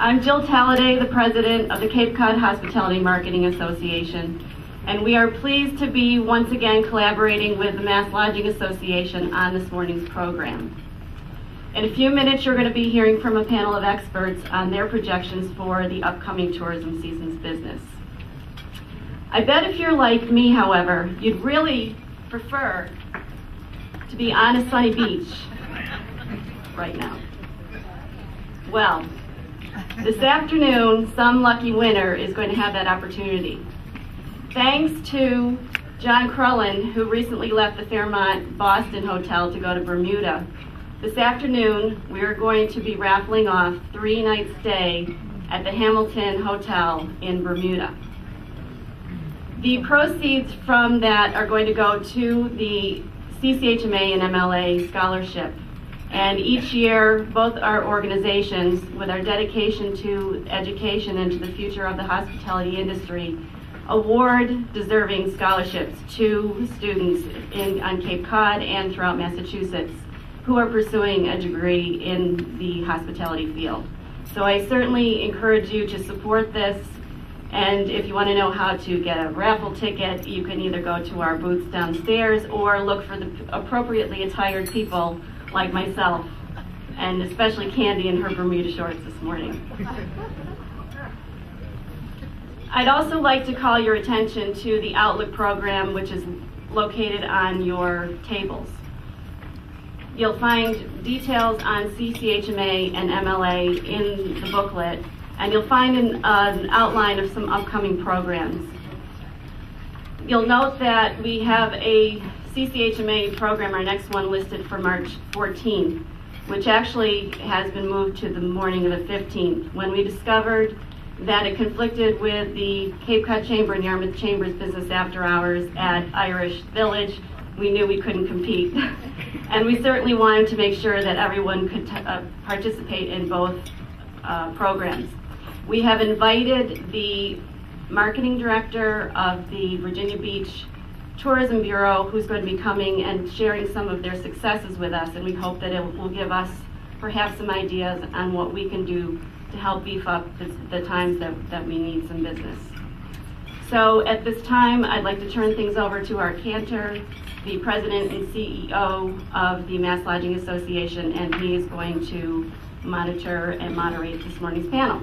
I'm Jill Talladay, the president of the Cape Cod Hospitality Marketing Association, and we are pleased to be once again collaborating with the Mass Lodging Association on this morning's program. In a few minutes, you're going to be hearing from a panel of experts on their projections for the upcoming tourism season's business. I bet if you're like me, however, you'd really prefer to be on a sunny beach right now. Well, this afternoon, some lucky winner is going to have that opportunity. Thanks to John Crullen, who recently left the Fairmont Boston Hotel to go to Bermuda, this afternoon we are going to be raffling off 3-night stay at the Hamilton Hotel in Bermuda. The proceeds from that are going to go to the CCHMA and MLA scholarship. And each year, both our organizations, with our dedication to education and to the future of the hospitality industry, award deserving scholarships to students on Cape Cod and throughout Massachusetts who are pursuing a degree in the hospitality field. So I certainly encourage you to support this. And if you want to know how to get a raffle ticket, you can either go to our booths downstairs or look for the appropriately attired people like myself, and especially Candy in her Bermuda shorts this morning. I'd also like to call your attention to the Outlook program, which is located on your tables. You'll find details on CCHMA and MLA in the booklet, and you'll find an outline of some upcoming programs. You'll note that we have a CCHMA program, our next one, listed for March 14th, which actually has been moved to the morning of the 15th, when we discovered that it conflicted with the Cape Cod Chamber and Yarmouth Chamber's business after hours at Irish Village. We knew we couldn't compete. And we certainly wanted to make sure that everyone could participate in both programs. We have invited the marketing director of the Virginia Beach Tourism Bureau, who's going to be coming and sharing some of their successes with us, and we hope that it will give us perhaps some ideas on what we can do to help beef up the times that we need some business. So at this time, I'd like to turn things over to our cantor, the president and CEO of the Mass Lodging Association, and he is going to monitor and moderate this morning's panel.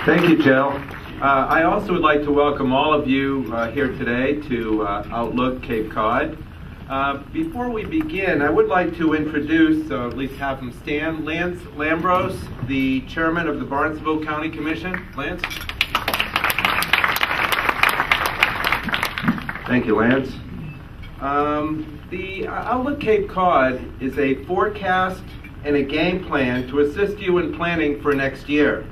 Thank you, Jill. I also would like to welcome all of you here today to Outlook Cape Cod. Before we begin, I would like to introduce, at least have him stand, Lance Lambros, the chairman of the Barnstable County Commission. Lance? Thank you, Lance. The Outlook Cape Cod is a forecast and a game plan to assist you in planning for next year.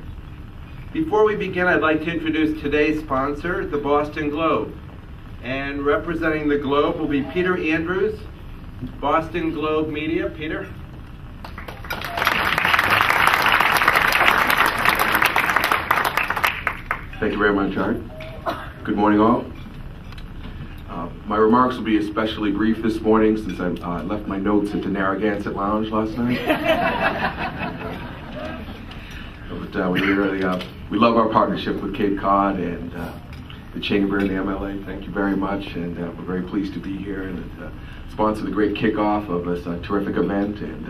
Before we begin, I'd like to introduce today's sponsor, the Boston Globe. And representing the Globe will be Peter Andrews, Boston Globe Media. Peter? Thank you very much, Art. Good morning, all. My remarks will be especially brief this morning since I left my notes at the Narragansett Lounge last night. But we love our partnership with Cape Cod and the Chamber and the MLA. Thank you very much, and we're very pleased to be here and sponsor the great kickoff of this terrific event, and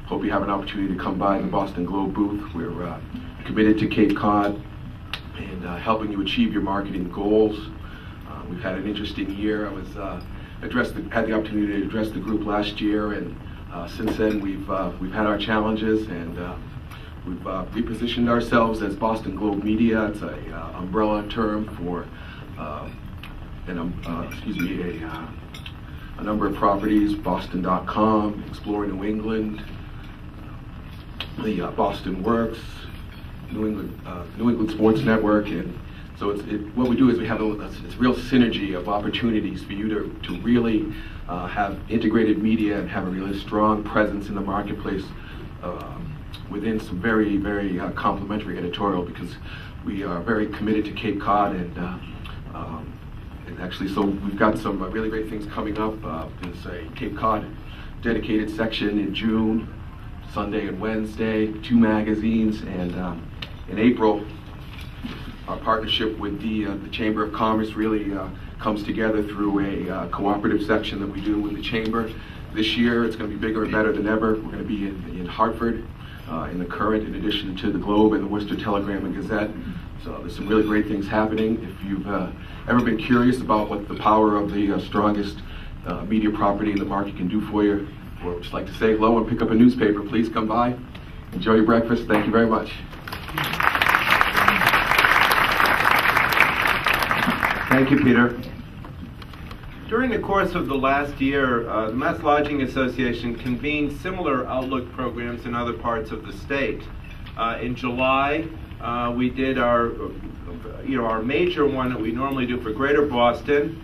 hope you have an opportunity to come by the Boston Globe booth. We're committed to Cape Cod and helping you achieve your marketing goals. We've had an interesting year. I was had the opportunity to address the group last year, and since then we've had our challenges, and we've repositioned ourselves as Boston Globe Media. It's a umbrella term for a number of properties: Boston.com, Explore New England, the Boston Works, New England Sports Network, and so what we do is we have a real synergy of opportunities for you to really have integrated media and have a really strong presence in the marketplace within some very, very complimentary editorial, because we are very committed to Cape Cod, and actually, so we've got some really great things coming up. There's a Cape Cod dedicated section in June, Sunday and Wednesday, 2 magazines, and in April, our partnership with the Chamber of Commerce really comes together through a cooperative section that we do with the Chamber. This year, it's going to be bigger and better than ever. We're going to be in Hartford, in the Current, in addition to the Globe and the Worcester Telegram and Gazette. So there's some really great things happening. If you've ever been curious about what the power of the strongest media property in the market can do for you, or just like to say hello and pick up a newspaper, please come by. Enjoy your breakfast. Thank you very much. Thank you, Peter. During the course of the last year, the Mass Lodging Association convened similar Outlook programs in other parts of the state. In July, we did our major one that we normally do for Greater Boston,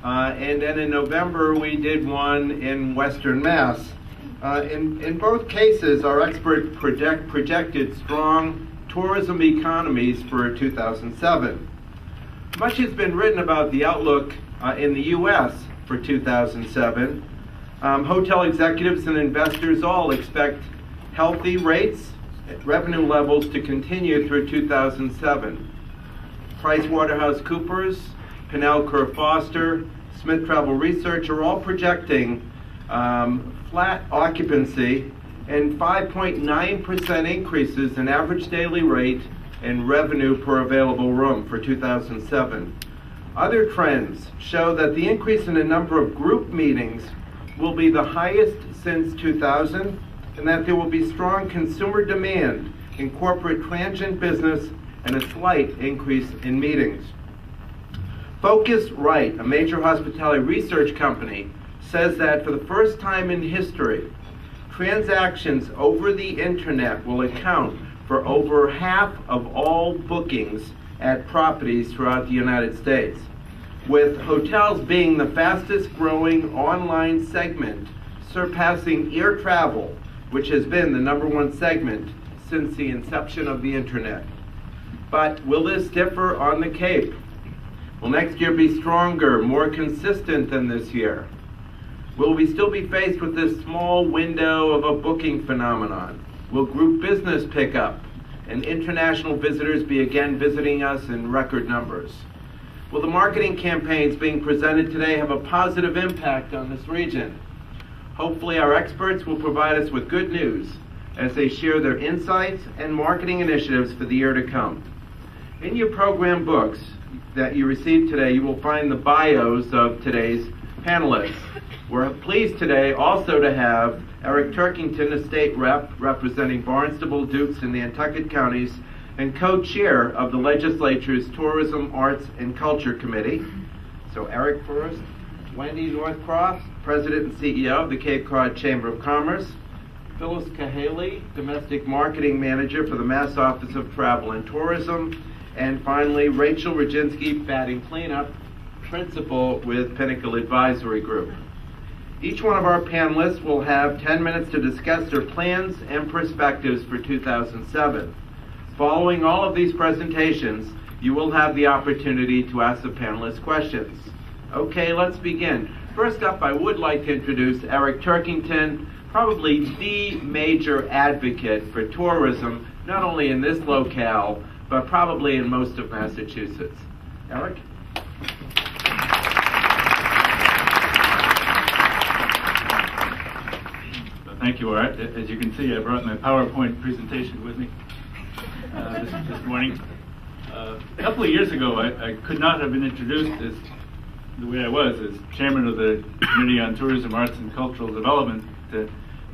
and then in November we did one in Western Mass. In both cases, our expert projected strong tourism economies for 2007. Much has been written about the outlook in the U.S. for 2007. Hotel executives and investors all expect healthy rates, revenue levels to continue through 2007. PricewaterhouseCoopers, Pinnell Kerr Foster, Smith Travel Research are all projecting flat occupancy and 5.9% increases in average daily rate and revenue per available room for 2007. Other trends show that the increase in the number of group meetings will be the highest since 2000, and that there will be strong consumer demand in corporate transient business and a slight increase in meetings. Focusrite, a major hospitality research company, says that for the first time in history, transactions over the internet will account for over half of all bookings at properties throughout the United States, with hotels being the fastest growing online segment, surpassing air travel, which has been the #1 segment since the inception of the internet. But will this differ on the Cape? Will next year be stronger, more consistent than this year? Will we still be faced with this small window of a booking phenomenon? Will group business pick up and international visitors be again visiting us in record numbers? Will the marketing campaigns being presented today have a positive impact on this region? Hopefully our experts will provide us with good news as they share their insights and marketing initiatives for the year to come. In your program books that you received today, you will find the bios of today's panelists. We're pleased today also to have Eric Turkington, a state rep representing Barnstable, Dukes, and Nantucket counties, and co-chair of the legislature's Tourism, Arts, and Culture Committee. So Eric first. Wendy Northcroft, President and CEO of the Cape Cod Chamber of Commerce. Phyllis Cahaley, Domestic Marketing Manager for the Mass Office of Travel and Tourism. And finally, Rachel Roginski, Batting Cleanup, Principal with Pinnacle Advisory Group. Each one of our panelists will have 10 minutes to discuss their plans and perspectives for 2007. Following all of these presentations, you will have the opportunity to ask the panelists questions. Okay, let's begin. First up, I would like to introduce Eric Turkington, probably the major advocate for tourism, not only in this locale, but probably in most of Massachusetts. Eric? Thank you, Art. As you can see, I brought my PowerPoint presentation with me this morning. A couple of years ago, I could not have been introduced as the way I was as chairman of the Committee on Tourism, Arts, and Cultural Development.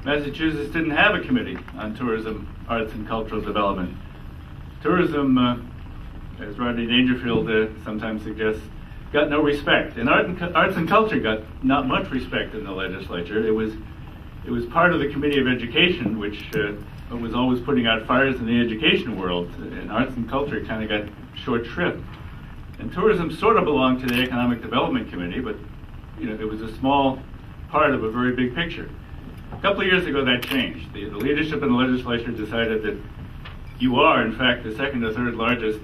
Massachusetts didn't have a committee on tourism, arts, and cultural development. Tourism, as Rodney Dangerfield sometimes suggests, got no respect. And arts and culture got not much respect in the legislature. It was part of the Committee of Education, which was always putting out fires in the education world, and arts and culture kind of got short shrift. And tourism sort of belonged to the Economic Development Committee, but it was a small part of a very big picture. A couple of years ago, that changed. The leadership in the legislature decided that you are, in fact, the second or third largest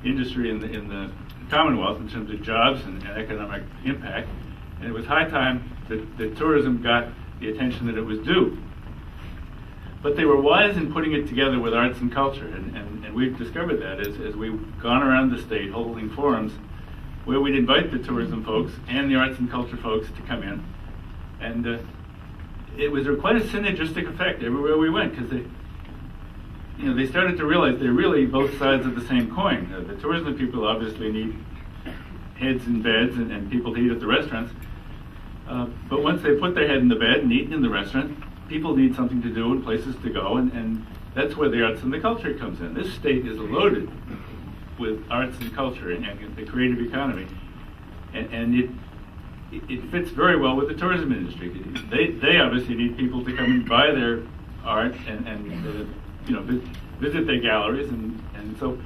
industry in the Commonwealth in terms of jobs and economic impact, and it was high time that tourism got the attention that it was due. But they were wise in putting it together with arts and culture, and we've discovered that as we've gone around the state holding forums where we'd invite the tourism folks and the arts and culture folks to come in. And it was quite a synergistic effect everywhere we went, because they started to realize they're really both sides of the same coin. The tourism people obviously need heads in beds and people to eat at the restaurants. But once they put their head in the bed and eat in the restaurant, people need something to do and places to go, and that's where the arts and the culture comes in. This state is loaded with arts and culture and the creative economy, and it fits very well with the tourism industry. They obviously need people to come and buy their art and visit their galleries, and so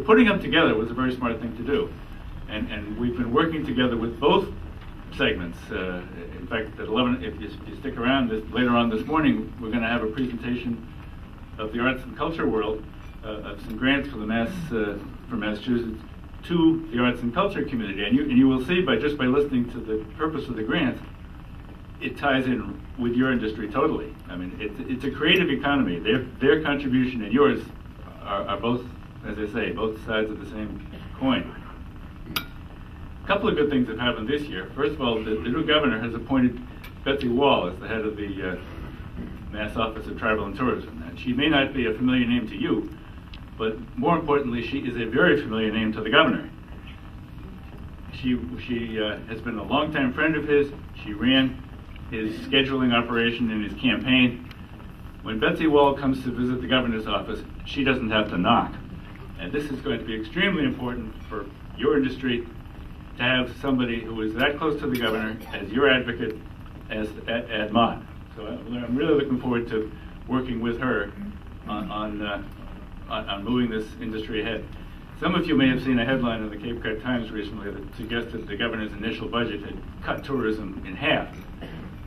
putting them together was a very smart thing to do, and we've been working together with both segments. In fact, at 11, if you stick around later on this morning, we're going to have a presentation of the arts and culture world of some grants for from Massachusetts to the arts and culture community, and you will see by listening to the purpose of the grants, it ties in with your industry totally. I mean, it's a creative economy. Their contribution and yours are both, as I say, both sides of the same coin. A couple of good things have happened this year. First of all, the new governor has appointed Baty as the head of the Mass Office of Travel and Tourism. And she may not be a familiar name to you, but more importantly, she is a very familiar name to the governor. She has been a longtime friend of his. She ran his scheduling operation in his campaign. When Baty comes to visit the governor's office, she doesn't have to knock. And this is going to be extremely important for your industry, to have somebody who is that close to the governor as your advocate at Mod. So I'm really looking forward to working with her on moving this industry ahead. Some of you may have seen a headline in the Cape Cod Times recently that suggested the governor's initial budget had cut tourism in half.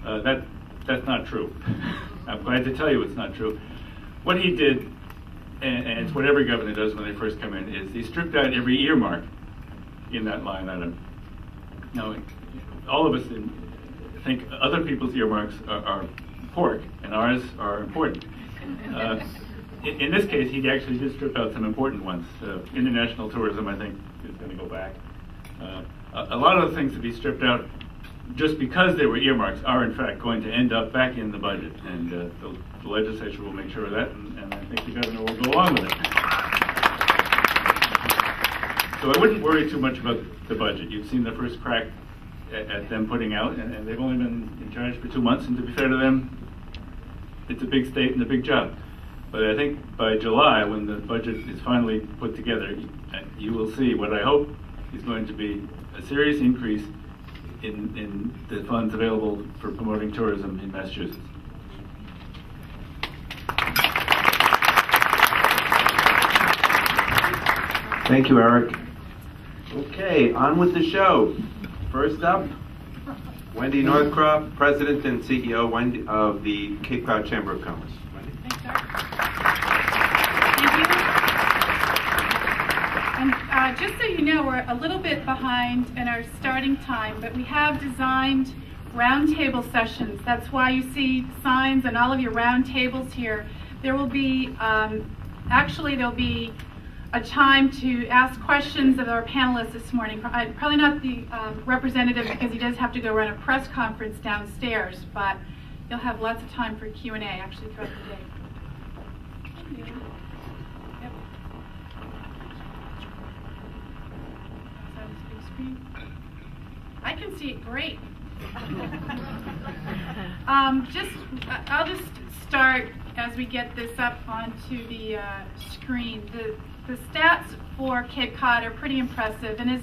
That's not true. I'm glad to tell you it's not true. What he did, and it's what every governor does when they first come in, is he stripped out every earmark in that line item. Now, all of us think other people's earmarks are pork, and ours are important. In this case, he actually did strip out some important ones. International tourism, I think, is going to go back. A lot of the things that he stripped out, just because they were earmarks, are in fact going to end up back in the budget, and the legislature will make sure of that, and I think the governor will go along with it. So I wouldn't worry too much about the budget. You've seen the first crack at them putting out, and they've only been in charge for 2 months, and to be fair to them, it's a big state and a big job. But I think by July, when the budget is finally put together, you will see what I hope is going to be a serious increase in the funds available for promoting tourism in Massachusetts. Thank you, Eric. Okay, on with the show. First up, Wendy Northcroft, President and CEO of the Cape Cod Chamber of Commerce. Wendy. Thanks, Eric. Thank you. And just so you know, we're a little bit behind in our starting time, but we have designed roundtable sessions. That's why you see signs on all of your round tables here. There will be, there'll be a time to ask questions of our panelists this morning. Probably not the representative, because he does have to go run a press conference downstairs, but you'll have lots of time for Q&A actually throughout the day. Yep. Big screen. I can see it great. I'll just start as we get this up onto the screen. The stats for Cape Cod are pretty impressive, and as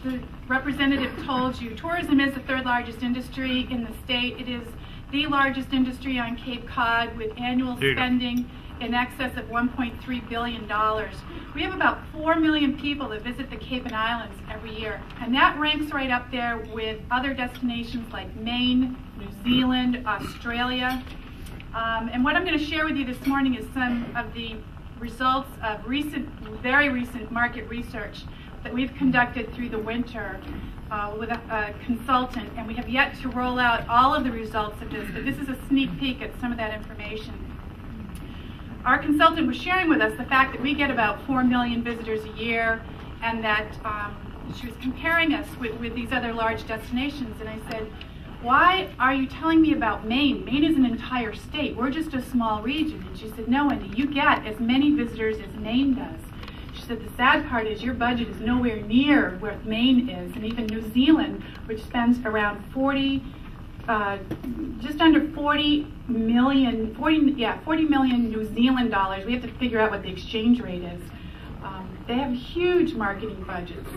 the representative told you, tourism is the third largest industry in the state. It is the largest industry on Cape Cod, with annual spending in excess of $1.3 billion. We have about 4 million people that visit the Cape and Islands every year, and that ranks right up there with other destinations like Maine, New Zealand, Australia. And what I'm going to share with you this morning is some of the results of very recent market research. that we've conducted through the winter with a consultant, and we have yet to roll out all of the results of this, but this is a sneak peek at some of that information. Our consultant was sharing with us the fact that we get about 4 million visitors a year, and that she was comparing us with these other large destinations, and I said, why are you telling me about Maine? Maine is an entire state. We're just a small region. And she said, no, Wendy, you get as many visitors as Maine does. She said, the sad part is your budget is nowhere near where Maine is, and even New Zealand, which spends around just under 40 million New Zealand dollars. We have to figure out what the exchange rate is. They have huge marketing budgets.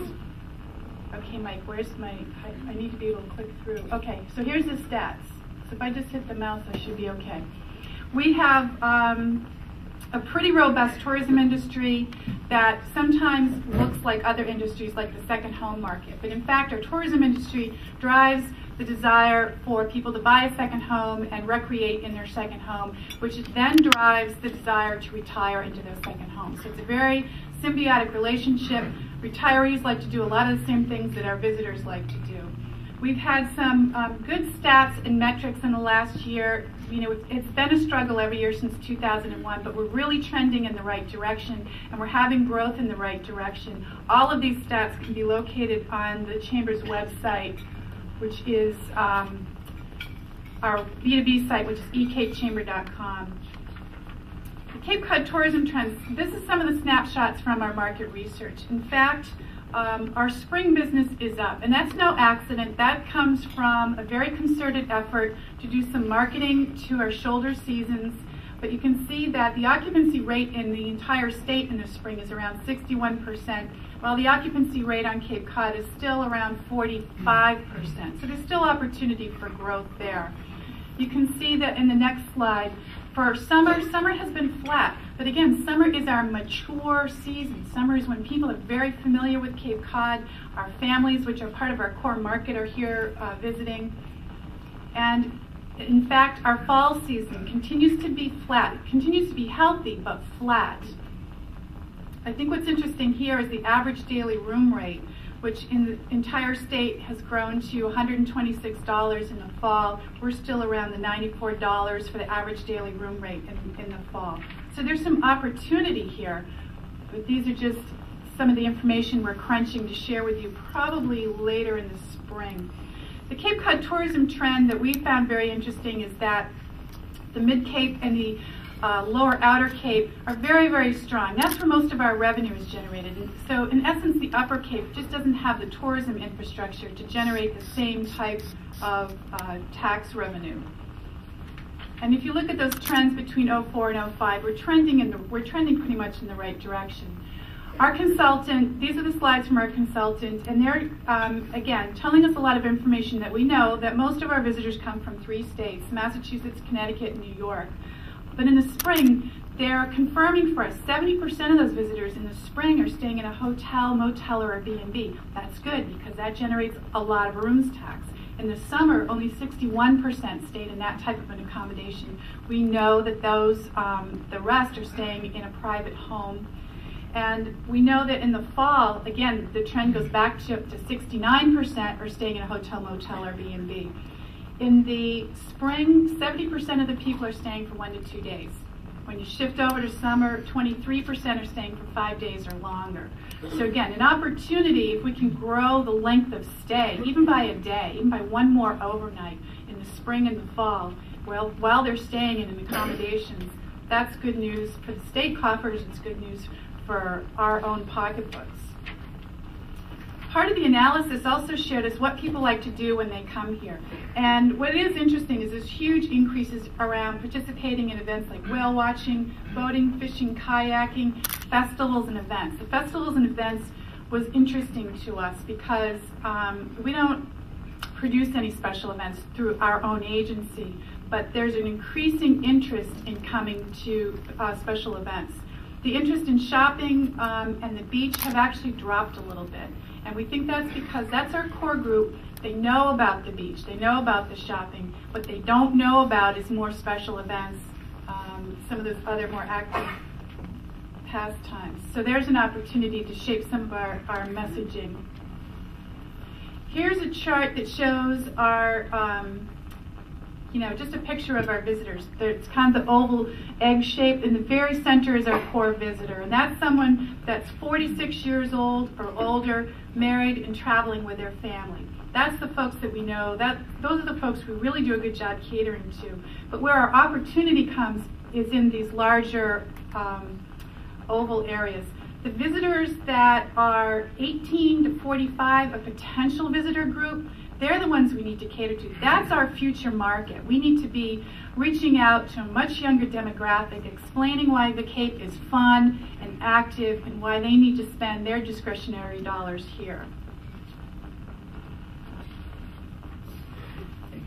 Okay, Mike, where's I need to be able to click through. Okay, so here's the stats. So if I just hit the mouse, I should be okay. We have a pretty robust tourism industry that sometimes looks like other industries, like the second home market. But in fact, our tourism industry drives the desire for people to buy a second home and recreate in their second home, which then drives the desire to retire into their second home. So it's a very symbiotic relationship. Retirees like to do a lot of the same things that our visitors like to do. We've had some good stats and metrics in the last year. You know, it's been a struggle every year since 2001, but we're really trending in the right direction, and we're having growth in the right direction. All of these stats can be located on the Chamber's website, which is our B2B site, which is ecapechamber.com. The Cape Cod tourism trends, this is some of the snapshots from our market research. In fact, our spring business is up, and that's no accident. That comes from a very concerted effort to do some marketing to our shoulder seasons. But you can see that the occupancy rate in the entire state in the spring is around 61%, while the occupancy rate on Cape Cod is still around 45%. So there's still opportunity for growth there. You can see that in the next slide, for summer has been flat. But again, summer is our mature season. Summer is when people are very familiar with Cape Cod. Our families, which are part of our core market, are here visiting. And in fact, our fall season continues to be flat. It continues to be healthy, but flat. I think what's interesting here is the average daily room rate, which in the entire state has grown to $126 in the fall. We're still around the $94 for the average daily room rate in the fall. So there's some opportunity here, but these are just some of the information we're crunching to share with you probably later in the spring. The Cape Cod tourism trend that we found very interesting is that the Mid-Cape and the lower Outer Cape are very, very strong. That's where most of our revenue is generated. And so in essence, the Upper Cape just doesn't have the tourism infrastructure to generate the same type of tax revenue. And if you look at those trends between 04 and 05, we're trending pretty much in the right direction. Our consultant, these are the slides from our consultant, and they're, again, telling us a lot of information that we know that most of our visitors come from 3 states, Massachusetts, Connecticut, and New York. But in the spring, they're confirming for us 70% of those visitors in the spring are staying in a hotel, motel, or a B&B. That's good because that generates a lot of rooms tax. In the summer, only 61% stayed in that type of an accommodation. We know that those, the rest are staying in a private home. And we know that in the fall, again, the trend goes back to 69% are staying in a hotel, motel, or B&B. In the spring, 70% of the people are staying for 1 to 2 days. When you shift over to summer, 23% are staying for 5 days or longer. So again, an opportunity, if we can grow the length of stay, even by a day, even by 1 more overnight in the spring and the fall, while they're staying in accommodations, that's good news for the state coffers, it's good news for our own pocketbooks. Part of the analysis also showed us what people like to do when they come here. And what is interesting is there's huge increases around participating in events like whale watching, boating, fishing, kayaking, festivals and events. The festivals and events was interesting to us because we don't produce any special events through our own agency, but there's an increasing interest in coming to special events. The interest in shopping and the beach have actually dropped a little bit. And we think that's because that's our core group. They know about the beach, they know about the shopping. What they don't know about is more special events, some of those other more active pastimes. So there's an opportunity to shape some of our messaging. Here's a chart that shows our, just a picture of our visitors. It's kind of the oval egg shape. In the very center is our core visitor. And that's someone that's 46 years old or older, married and traveling with their family. That's the folks that we know. Those are the folks we really do a good job catering to. But where our opportunity comes is in these larger oval areas. The visitors that are 18 to 45, a potential visitor group, they're the ones we need to cater to. That's our future market. We need to be reaching out to a much younger demographic, explaining why the Cape is fun and active and why they need to spend their discretionary dollars here.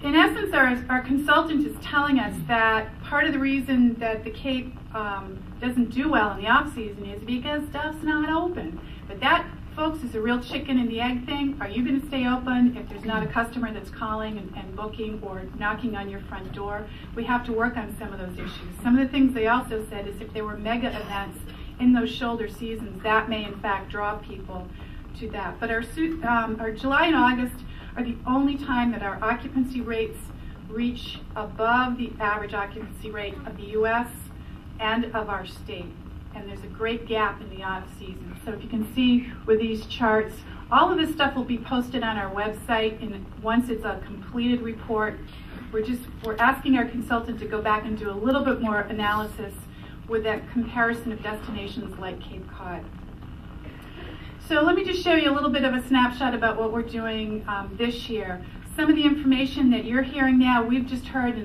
In essence, our consultant is telling us that part of the reason that the Cape doesn't do well in the off-season is because stuff's not open. But that, folks, is a real chicken and the egg thing. Are you going to stay open if there's not a customer that's calling and booking or knocking on your front door? We have to work on some of those issues. Some of the things they also said is if there were mega events in those shoulder seasons, that may in fact draw people to that. But our July and August are the only time that our occupancy rates reach above the average occupancy rate of the U.S. and of our state. And there's a great gap in the off-season. So if you can see with these charts, all of this stuff will be posted on our website, and once it's a completed report, we're asking our consultant to go back and do a little bit more analysis with that comparison of destinations like Cape Cod. So let me just show you a little bit of a snapshot about what we're doing this year. Some of the information that you're hearing now, we've just heard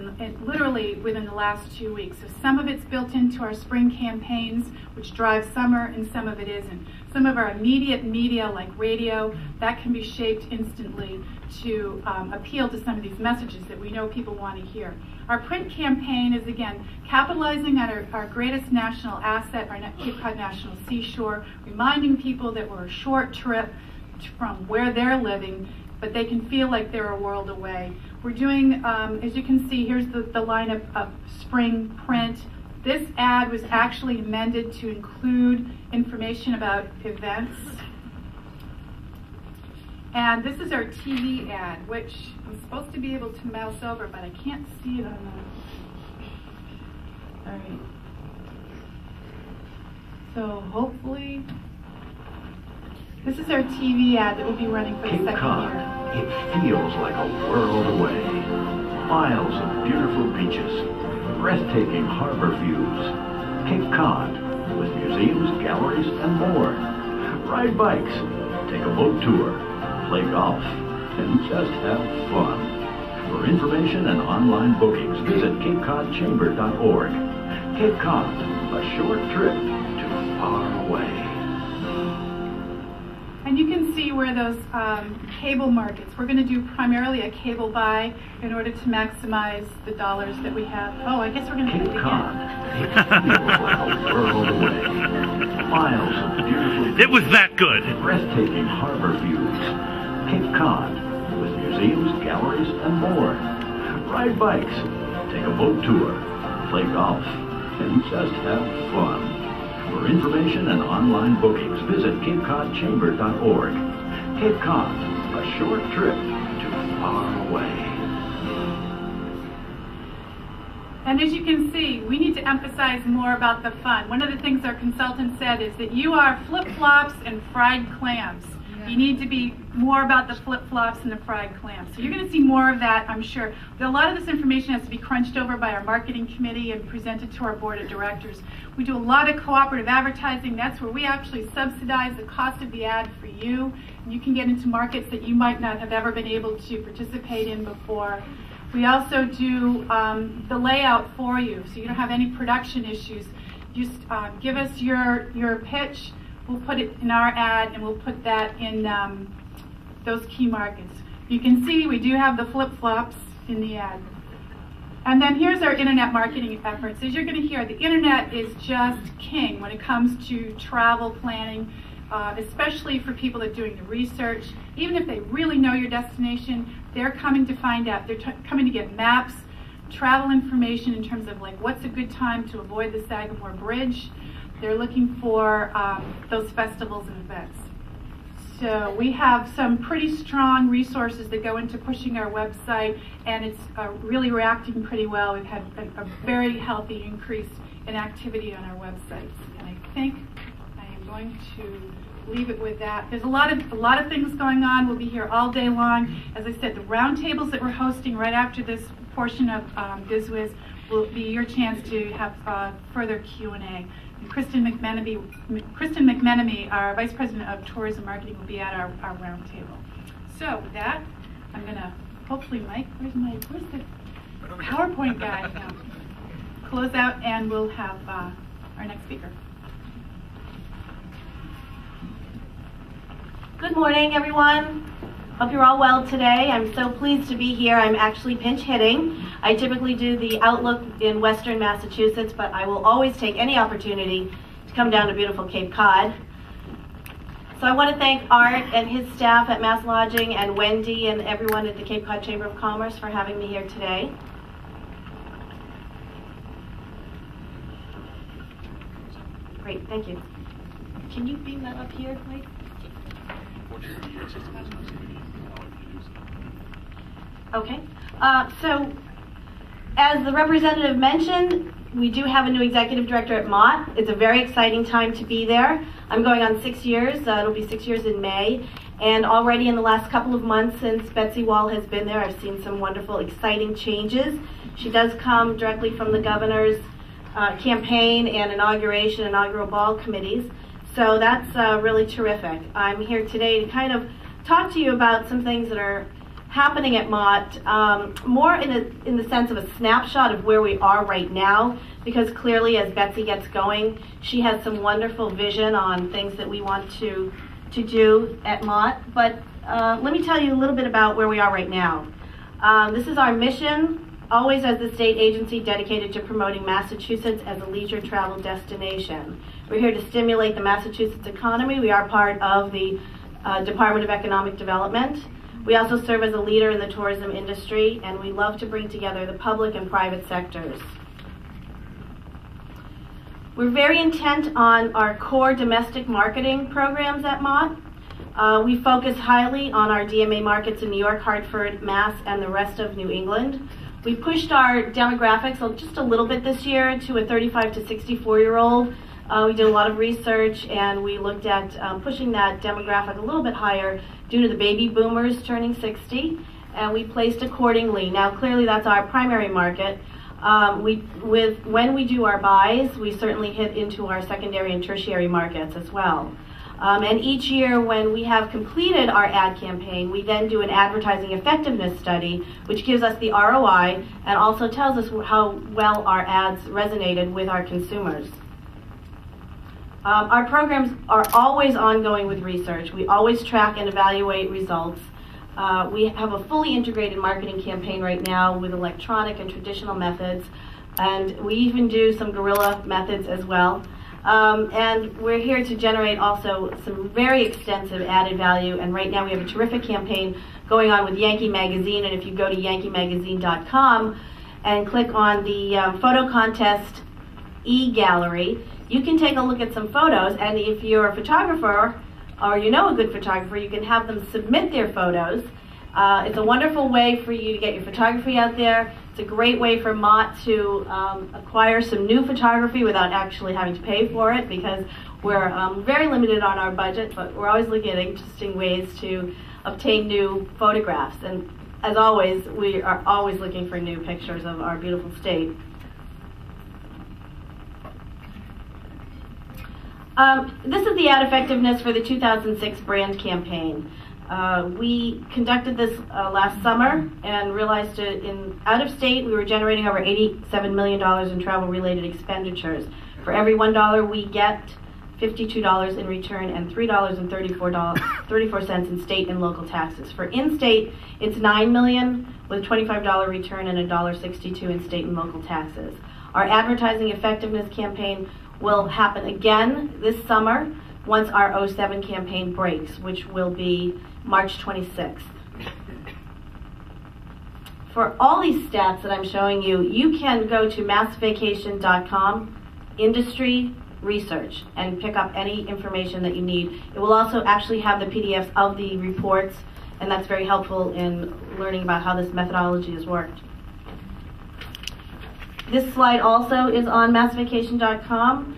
literally within the last 2 weeks. So some of it's built into our spring campaigns, which drive summer, and some of it isn't. Some of our immediate media, like radio, that can be shaped instantly to appeal to some of these messages that we know people want to hear. Our print campaign is, again, capitalizing on our greatest national asset, our Cape Cod National Seashore, reminding people that we're a short trip from where they're living, but they can feel like they're a world away. We're doing, as you can see, here's the lineup of spring print. This ad was actually amended to include information about events. And this is our TV ad, which I'm supposed to be able to mouse over, but I can't see it on the... All right. So hopefully... This is our TV ad that will be running for the second year. It feels like a world away. Miles of beautiful beaches, breathtaking harbor views. Cape Cod, with museums, galleries, and more. Ride bikes, take a boat tour, play golf, and just have fun. For information and online bookings, visit CapeCodChamber.org. Cape Cod, a short trip to far away. And you can see where those cable markets, we're going to do primarily a cable buy in order to maximize the dollars that we have. Oh, I guess we're going to do it again. It feels like a world away. Miles of beautiful... It was that good. Breathtaking harbor views. Cape Cod, with museums, galleries, and more. Ride bikes, take a boat tour, play golf, and just have fun. For information and online bookings, visit CapeCodChamber.org. Cape Cod, a short trip to far away. And as you can see, we need to emphasize more about the fun. One of the things our consultant said is that you are flip-flops and fried clams. You need to be more about the flip-flops and the fried clams. So you're going to see more of that, I'm sure. But a lot of this information has to be crunched over by our marketing committee and presented to our board of directors. We do a lot of cooperative advertising. That's where we actually subsidize the cost of the ad for you. And you can get into markets that you might not have ever been able to participate in before. We also do the layout for you, so you don't have any production issues. Just give us your pitch. We'll put it in our ad, and we'll put that in those key markets. You can see we do have the flip-flops in the ad. And then here's our internet marketing efforts. As you're going to hear, the internet is just king when it comes to travel planning, especially for people that are doing the research. Even if they really know your destination, they're coming to find out. They're coming to get maps, travel information in terms of like what's a good time to avoid the Sagamore Bridge. They're looking for those festivals and events. So we have some pretty strong resources that go into pushing our website, and it's really reacting pretty well. We've had a very healthy increase in activity on our websites, and I think I am going to leave it with that. There's a lot of things going on. We'll be here all day long. As I said, the roundtables that we're hosting right after this portion of BizWiz will be your chance to have further Q&A. And Kristen McMenemy, our Vice President of Tourism Marketing, will be at our roundtable. So with that, I'm going to hopefully, Mike, where's the PowerPoint guy now? Close out, and we'll have our next speaker. Good morning, everyone. Hope you're all well today. I'm so pleased to be here. I'm actually pinch hitting. I typically do the Outlook in Western Massachusetts, but I will always take any opportunity to come down to beautiful Cape Cod. So I want to thank Art and his staff at Mass Lodging and Wendy and everyone at the Cape Cod Chamber of Commerce for having me here today. Great, thank you. Can you beam that up here, please? Okay, so as the representative mentioned, we do have a new executive director at Mott. It's a very exciting time to be there. I'm going on 6 years. It'll be 6 years in May. And already in the last couple of months since Betsy Wall has been there, I've seen some wonderful, exciting changes. She does come directly from the governor's campaign and inaugural ball committees. So that's really terrific. I'm here today to kind of talk to you about some things that are happening at Mott, more in the sense of a snapshot of where we are right now, because clearly as Betsy gets going, she has some wonderful vision on things that we want to do at Mott. But let me tell you a little bit about where we are right now. This is our mission, always as the state agency dedicated to promoting Massachusetts as a leisure travel destination. We're here to stimulate the Massachusetts economy. We are part of the Department of Economic Development. We also serve as a leader in the tourism industry, and we love to bring together the public and private sectors. We're very intent on our core domestic marketing programs at Mott. We focus highly on our DMA markets in New York, Hartford, Mass, and the rest of New England. We pushed our demographics just a little bit this year to a 35 to 64-year-old. We did a lot of research, and we looked at pushing that demographic a little bit higher due to the baby boomers turning 60, and we placed accordingly. Now, clearly, that's our primary market. When we do our buys, we certainly hit into our secondary and tertiary markets as well. And each year, when we have completed our ad campaign, we then do an advertising effectiveness study, which gives us the ROI and also tells us how well our ads resonated with our consumers. Our programs are always ongoing with research. We always track and evaluate results. We have a fully integrated marketing campaign right now with electronic and traditional methods, and we even do some guerrilla methods as well. And we're here to generate also some very extensive added value, and right now we have a terrific campaign going on with Yankee Magazine, and if you go to yankeemagazine.com and click on the photo contest e-gallery, you can take a look at some photos, and if you're a photographer or you know a good photographer, you can have them submit their photos. It's a wonderful way for you to get your photography out there. It's a great way for Mott to acquire some new photography without actually having to pay for it, because we're very limited on our budget, but we're always looking at interesting ways to obtain new photographs. And as always, we are always looking for new pictures of our beautiful state. This is the ad effectiveness for the 2006 brand campaign. We conducted this last summer and realized out of state we were generating over $87 million in travel-related expenditures. For every $1 we get, $52 in return and $3.34 in state and local taxes. For in-state, it's $9 million with $25 return and $1.62 in state and local taxes. Our advertising effectiveness campaign will happen again this summer once our 07 campaign breaks, which will be March 26th. For all these stats that I'm showing you, you can go to massvacation.com, industry, research and pick up any information that you need. It will also actually have the PDFs of the reports, and that's very helpful in learning about how this methodology has worked. This slide also is on massification.com.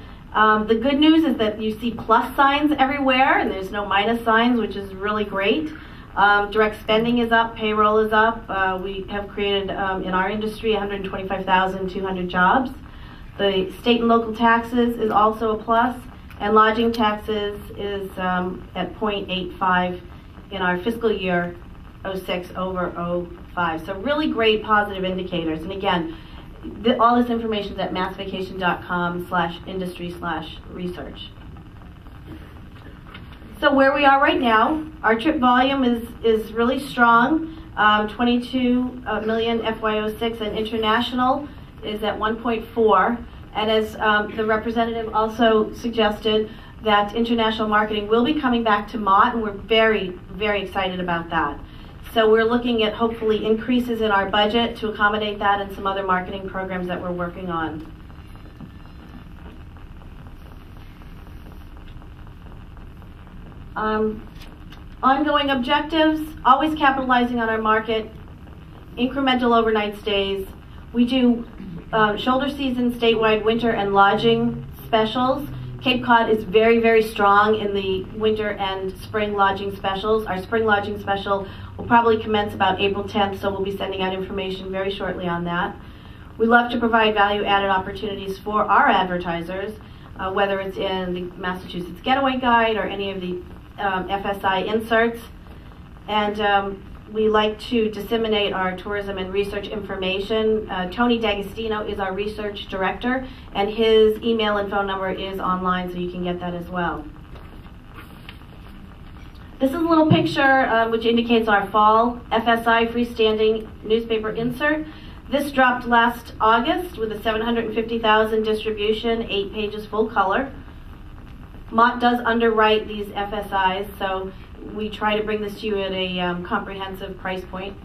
The good news is that you see plus signs everywhere, and there's no minus signs, which is really great. Direct spending is up, payroll is up. We have created, in our industry, 125,200 jobs. The state and local taxes is also a plus, and lodging taxes is at 0.85 in our fiscal year 06 over 05. So really great positive indicators. And again, all this information is at massification.com/industry/research. So where we are right now, our trip volume is really strong, 22 million FY06, and international is at 1.4. And as the representative also suggested, that international marketing will be coming back to Mott, and we're very, very excited about that. So we're looking at hopefully increases in our budget to accommodate that and some other marketing programs that we're working on. Ongoing objectives, always capitalizing on our market, incremental overnight stays. We do shoulder season, statewide, winter, and lodging specials. Cape Cod is very, very strong in the winter and spring lodging specials. Our spring lodging special will probably commence about April 10th, so we'll be sending out information very shortly on that. We love to provide value-added opportunities for our advertisers, whether it's in the Massachusetts Getaway Guide or any of the FSI inserts. And we like to disseminate our tourism and research information. Tony D'Agostino is our research director, and his email and phone number is online, so you can get that as well. This is a little picture which indicates our fall FSI freestanding newspaper insert. This dropped last August with a 750,000 distribution, 8 pages full color. Mott does underwrite these FSIs, so we try to bring this to you at a comprehensive price point.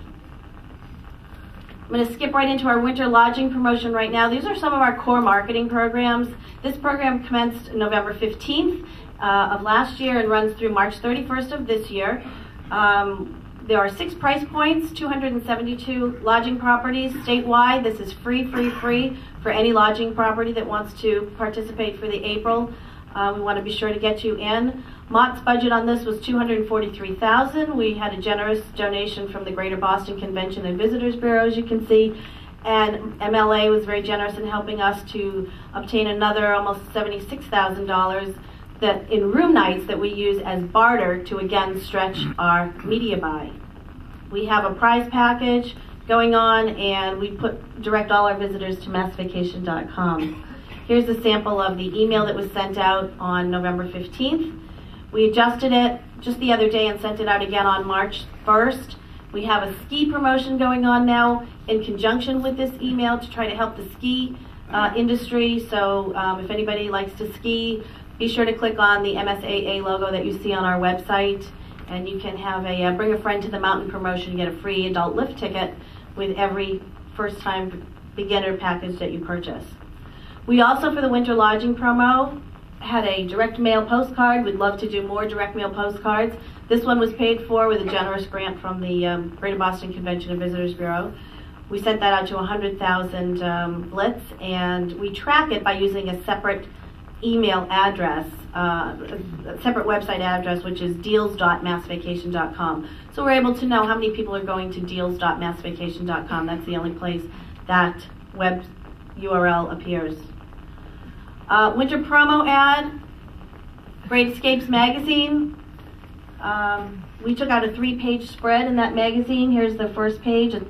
I'm going to skip right into our winter lodging promotion right now. These are some of our core marketing programs. This program commenced November 15th of last year and runs through March 31st of this year. There are 6 price points, 272 lodging properties statewide. This is free for any lodging property that wants to participate for the April. We want to be sure to get you in. Mott's budget on this was $243,000. We had a generous donation from the Greater Boston Convention and Visitors Bureau, as you can see, and MLA was very generous in helping us to obtain another almost $76,000 that in room nights that we use as barter to again stretch our media buy. We have a prize package going on, and we direct all our visitors to massification.com. Here's a sample of the email that was sent out on November 15th. We adjusted it just the other day and sent it out again on March 1st. We have a ski promotion going on now in conjunction with this email to try to help the ski industry. So if anybody likes to ski, be sure to click on the MSAA logo that you see on our website, and you can have a Bring a Friend to the Mountain promotion, get a free adult lift ticket with every first-time beginner package that you purchase. We also, for the winter lodging promo, had a direct mail postcard. We'd love to do more direct mail postcards. This one was paid for with a generous grant from the Greater Boston Convention and Visitors Bureau. We sent that out to 100,000 blitz, and we track it by using a separate email address, a separate website address, which is deals.massification.com. So we're able to know how many people are going to deals.massification.com. That's the only place that web URL appears. Winter promo ad, Great Escapes magazine. We took out a 3-page spread in that magazine. Here's the first page. It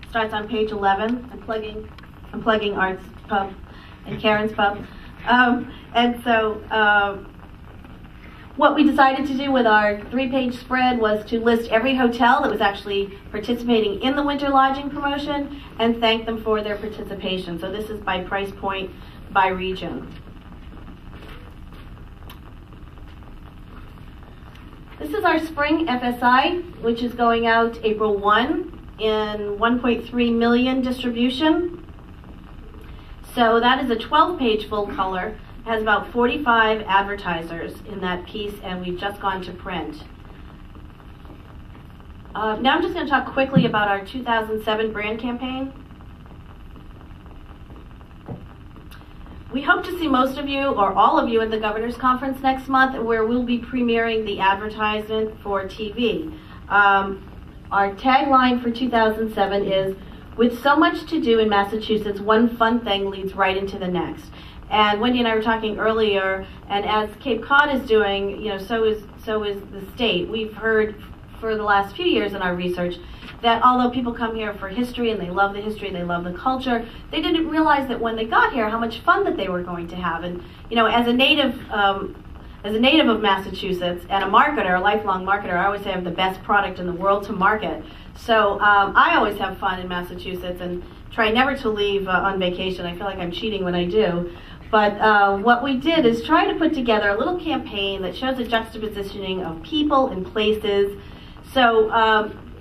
starts on page 11. I'm plugging Art's Pub and Karen's Pub. And so what we decided to do with our 3-page spread was to list every hotel that was actually participating in the winter lodging promotion and thank them for their participation. So this is by price point, by region. This is our spring FSI, which is going out April 1 in 1.3 million distribution. So that is a 12-page full color. It has about 45 advertisers in that piece, and we've just gone to print. Now I'm just going to talk quickly about our 2007 brand campaign. We hope to see most of you, or all of you, at the Governor's Conference next month, where we'll be premiering the advertisement for TV. Our tagline for 2007 is, "With so much to do in Massachusetts, one fun thing leads right into the next." And Wendy and I were talking earlier, and as Cape Cod is doing, so is the state. We've heard for the last few years in our research that although people come here for history and they love the history, they love the culture, they didn't realize that when they got here how much fun that they were going to have. And as a native of Massachusetts and a marketer, a lifelong marketer, I always say I have the best product in the world to market. So I always have fun in Massachusetts and try never to leave on vacation. I feel like I'm cheating when I do. But what we did is try to put together a little campaign that shows a juxtapositioning of people and places. So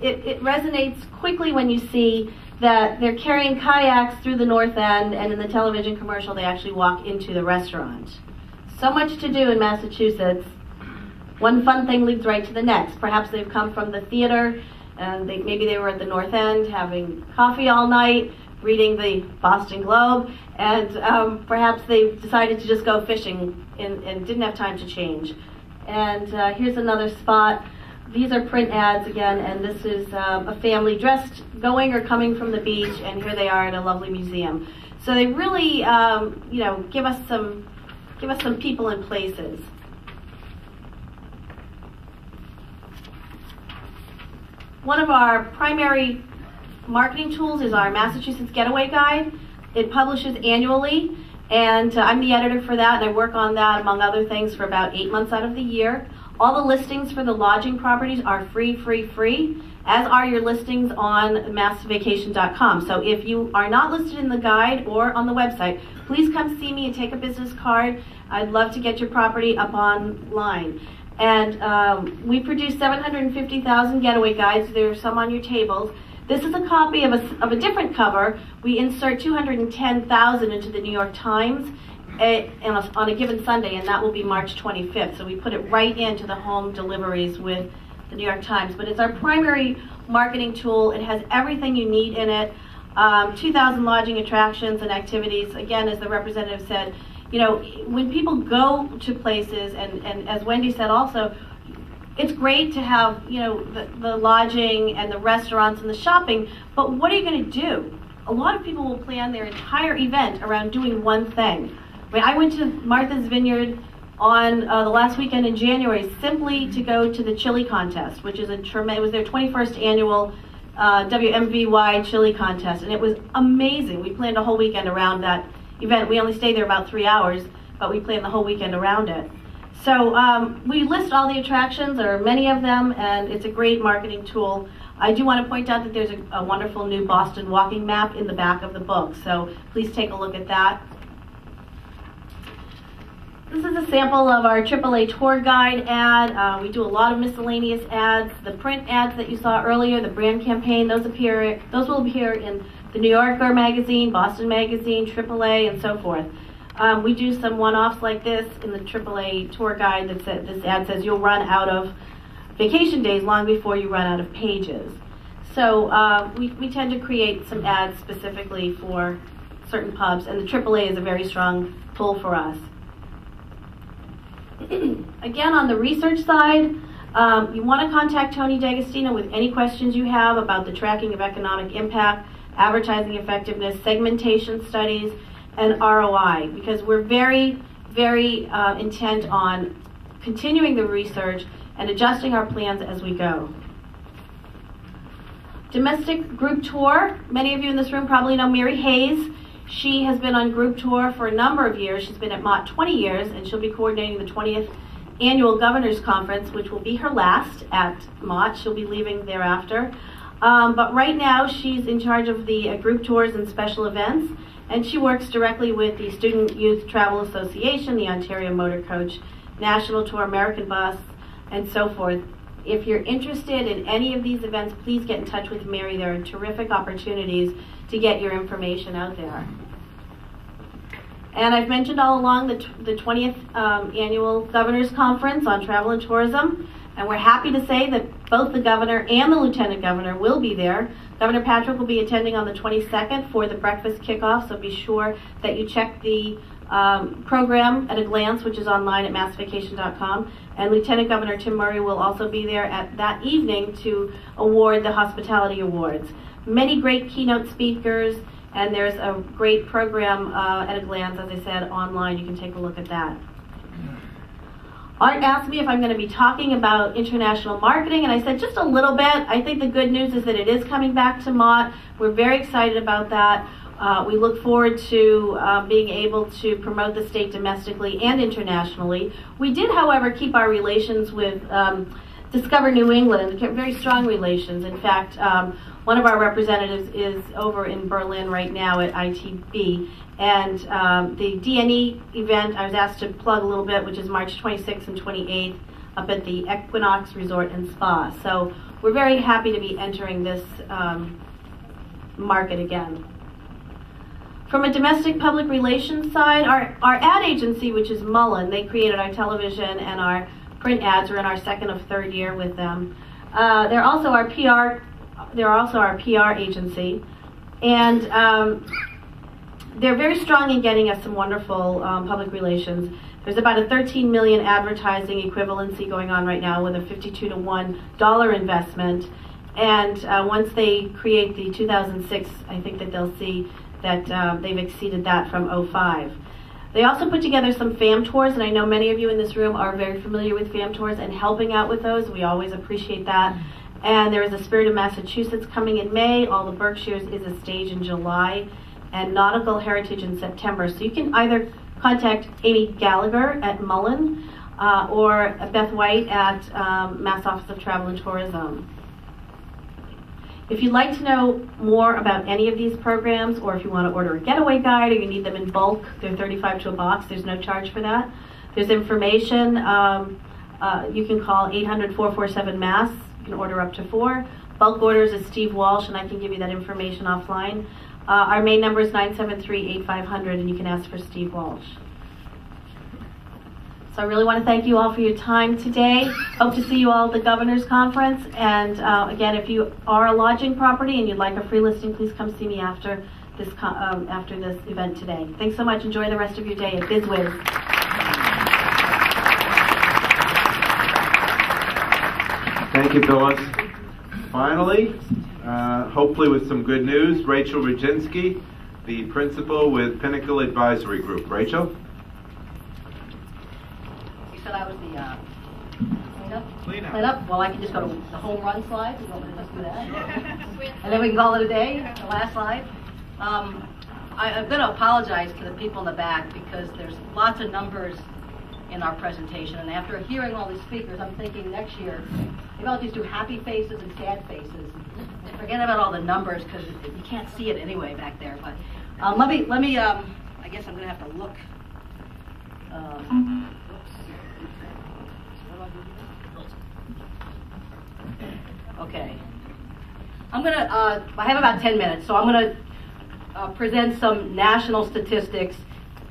it resonates quickly when you see that they're carrying kayaks through the North End, and in the television commercial they actually walk into the restaurant. So much to do in Massachusetts. One fun thing leads right to the next. Perhaps they've come from the theater, and maybe they were at the North End having coffee all night, reading the Boston Globe, and perhaps they decided to just go fishing and didn't have time to change. And here's another spot. These are print ads again, and this is a family dressed, going or coming from the beach, and here they are at a lovely museum. So they really, give us some people and places. One of our primary marketing tools is our Massachusetts Getaway Guide. It publishes annually, and I'm the editor for that, and I work on that, among other things, for about 8 months out of the year. All the listings for the lodging properties are free, as are your listings on massvacation.com. So if you are not listed in the guide or on the website, please come see me and take a business card. I'd love to get your property up online. And we produce 750,000 getaway guides. There are some on your tables. This is a copy of a different cover. We insert 210,000 into the New York Times on a given Sunday, and that will be March 25th. So we put it right into the home deliveries with the New York Times. But it's our primary marketing tool. It has everything you need in it. 2,000 lodging attractions and activities. Again, as the representative said, when people go to places, and as Wendy said also, it's great to have, the lodging and the restaurants and the shopping, but what are you going to do? A lot of people will plan their entire event around doing one thing. I went to Martha's Vineyard on the last weekend in January simply to go to the chili contest, which is it was their 21st annual WMVY chili contest, and it was amazing. We planned a whole weekend around that event. We only stayed there about 3 hours, but we planned the whole weekend around it. So we list all the attractions, there are many of them, and it's a great marketing tool. I do want to point out that there's a wonderful new Boston walking map in the back of the book, so please take a look at that. This is a sample of our AAA tour guide ad. We do a lot of miscellaneous ads. The print ads that you saw earlier, the brand campaign, those will appear in the New Yorker magazine, Boston magazine, AAA, and so forth. We do some one-offs like this in the AAA tour guide. This ad says you'll run out of vacation days long before you run out of pages. So we tend to create some ads specifically for certain pubs, and the AAA is a very strong tool for us. Again, on the research side, you want to contact Tony D'Agostino with any questions you have about the tracking of economic impact, advertising effectiveness, segmentation studies, and ROI, because we're very, very intent on continuing the research and adjusting our plans as we go. Domestic group tour. Many of you in this room probably know Mary Hayes. She has been on group tour for a number of years. She's been at Mott 20 years, and she'll be coordinating the 20th Annual Governor's Conference, which will be her last at Mott. She'll be leaving thereafter. But right now, she's in charge of the group tours and special events, and she works directly with the Student Youth Travel Association, the Ontario Motor Coach National Tour, American Bus, and so forth. If you're interested in any of these events, please get in touch with Mary. There are terrific opportunities to get your information out there. And I've mentioned all along the 20th Annual Governor's Conference on Travel and Tourism, and we're happy to say that both the governor and the lieutenant governor will be there. Governor Patrick will be attending on the 22nd for the breakfast kickoff, so be sure that you check the program at a glance, which is online at massvacation.com. And Lieutenant Governor Tim Murray will also be there at that evening to award the hospitality awards. Many great keynote speakers, and there's a great program at a glance, as I said, online. You can take a look at that. Art asked me if I'm going to be talking about international marketing, and I said just a little bit. I think the good news is that it is coming back to Mott. We're very excited about that. We look forward to being able to promote the state domestically and internationally. We did, however, keep our relations with Discover New England, very strong relations. In fact, one of our representatives is over in Berlin right now at ITB. And the DNE event, I was asked to plug a little bit, which is March 26th and 28th up at the Equinox Resort and Spa. So we're very happy to be entering this market again. From a domestic public relations side, our ad agency, which is Mullen, they created our television and our print ads. We're in our second of third year with them. They're also our PR. They're also our PR agency, and they're very strong in getting us some wonderful public relations. There's about a 13 million advertising equivalency going on right now with a 52 to $1 investment. And once they create the 2006, I think that they'll see that they've exceeded that from 05. They also put together some FAM tours, and I know many of you in this room are very familiar with FAM tours and helping out with those. We always appreciate that. And there is a Spirit of Massachusetts coming in May. All the Berkshires is a stage in July, and Nautical Heritage in September. So you can either contact Amy Gallagher at Mullen or Beth White at Mass Office of Travel and Tourism. If you'd like to know more about any of these programs, or if you want to order a getaway guide or you need them in bulk, they're $35 to a box. There's no charge for that. There's information. You can call 800-447-MASS. You can order up to 4. Bulk orders is Steve Walsh, and I can give you that information offline. Our main number is 973-8500, and you can ask for Steve Walsh. So I really want to thank you all for your time today. Hope to see you all at the Governor's Conference. And again, if you are a lodging property and you'd like a free listing, please come see me after this event today. Thanks so much. Enjoy the rest of your day at BizWiz. Thank you, Phyllis. Finally, hopefully with some good news, Rachel Rodzinski, the principal with Pinnacle Advisory Group. Rachel? You said I was the cleanup? Well, I can just go to the home run slide. You want me to just do that? And then we can call it a day, the last slide. I'm going to apologize to the people in the back because there's lots of numbers in our presentation, and after hearing all these speakers, I'm thinking next year, maybe I'll just do happy faces and sad faces. And forget about all the numbers because you can't see it anyway back there. But let me. I guess I'm going to have to look. Okay. I'm going to. I have about 10 minutes, so I'm going to present some national statistics.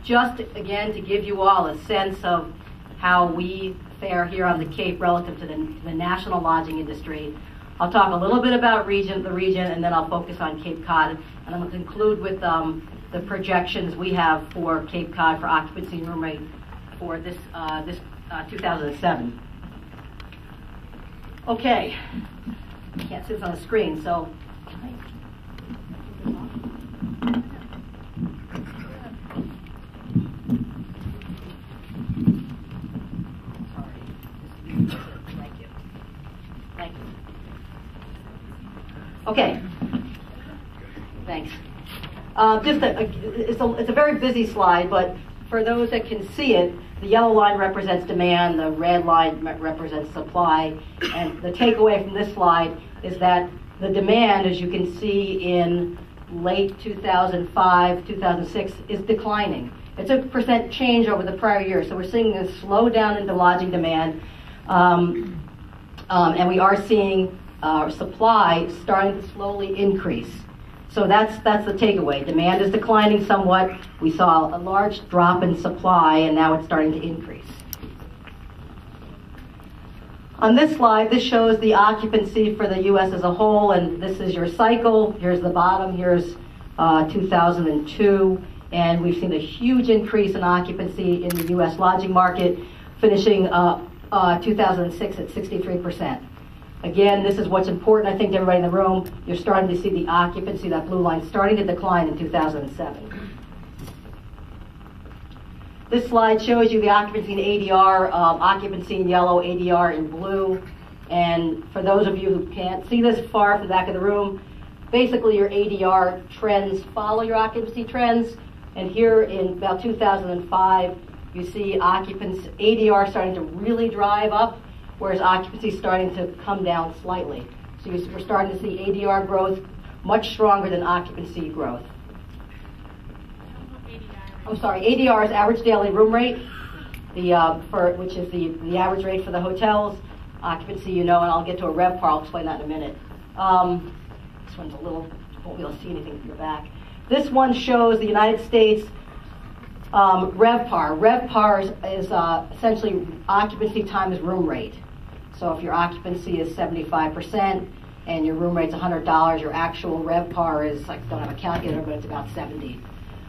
Just, again, to give you all a sense of how we fare here on the Cape relative to the national lodging industry. I'll talk a little bit about the region, and then I'll focus on Cape Cod. And I'm going to conclude with the projections we have for Cape Cod for occupancy and room rate for this 2007. Okay. I can't see this on the screen, so... Okay. Thanks. It's a very busy slide, but for those that can see it, the yellow line represents demand, the red line represents supply, and the takeaway from this slide is that the demand, as you can see in late 2005, 2006, is declining. It's a percent change over the prior year, so we're seeing this slow down in the lodging demand, and we are seeing our supply starting to slowly increase. So that's the takeaway. Demand is declining somewhat. We saw a large drop in supply, and now it's starting to increase. On this slide, this shows the occupancy for the U.S. as a whole, and this is your cycle. Here's the bottom. Here's 2002, and we've seen a huge increase in occupancy in the U.S. lodging market, finishing 2006 at 63%. Again, this is what's important, I think, to everybody in the room. You're starting to see the occupancy, that blue line, starting to decline in 2007. This slide shows you the occupancy in ADR, occupancy in yellow, ADR in blue. And for those of you who can't see this far from the back of the room, basically your ADR trends follow your occupancy trends. And here in about 2005, you see occupancy, ADR starting to really drive up, whereas occupancy is starting to come down slightly. So we're starting to see ADR growth much stronger than occupancy growth. I'm sorry, ADR is average daily room rate, which is the average rate for the hotels. Occupancy, you know, and I'll get to a RevPAR. I'll explain that in a minute. This one's a little, won't be able to see anything from the back. This one shows the United States RevPAR. RevPAR is essentially occupancy times room rate. So if your occupancy is 75% and your room rate's $100, your actual RevPAR is, I don't have a calculator, but it's about 70.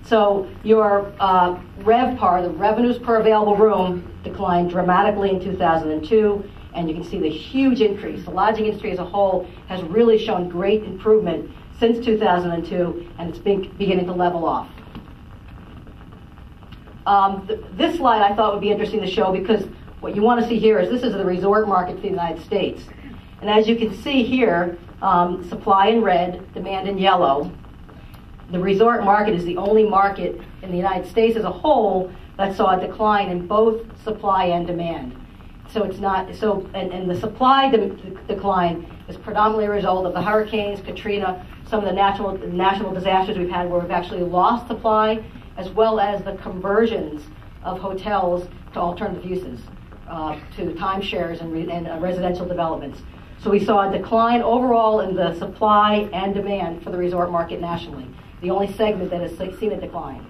So your RevPAR, the revenues per available room, declined dramatically in 2002, and you can see the huge increase. The lodging industry as a whole has really shown great improvement since 2002, and it's beginning to level off. This slide I thought would be interesting to show, because what you want to see here is this is the resort market for the United States. And as you can see here, supply in red, demand in yellow. The resort market is the only market in the United States as a whole that saw a decline in both supply and demand. So it's not, so, and the supply decline is predominantly a result of the hurricanes, Katrina, some of the natural disasters we've had where we've actually lost supply, as well as the conversions of hotels to alternative uses, to timeshares and residential developments. So we saw a decline overall in the supply and demand for the resort market nationally, the only segment that has seen a decline.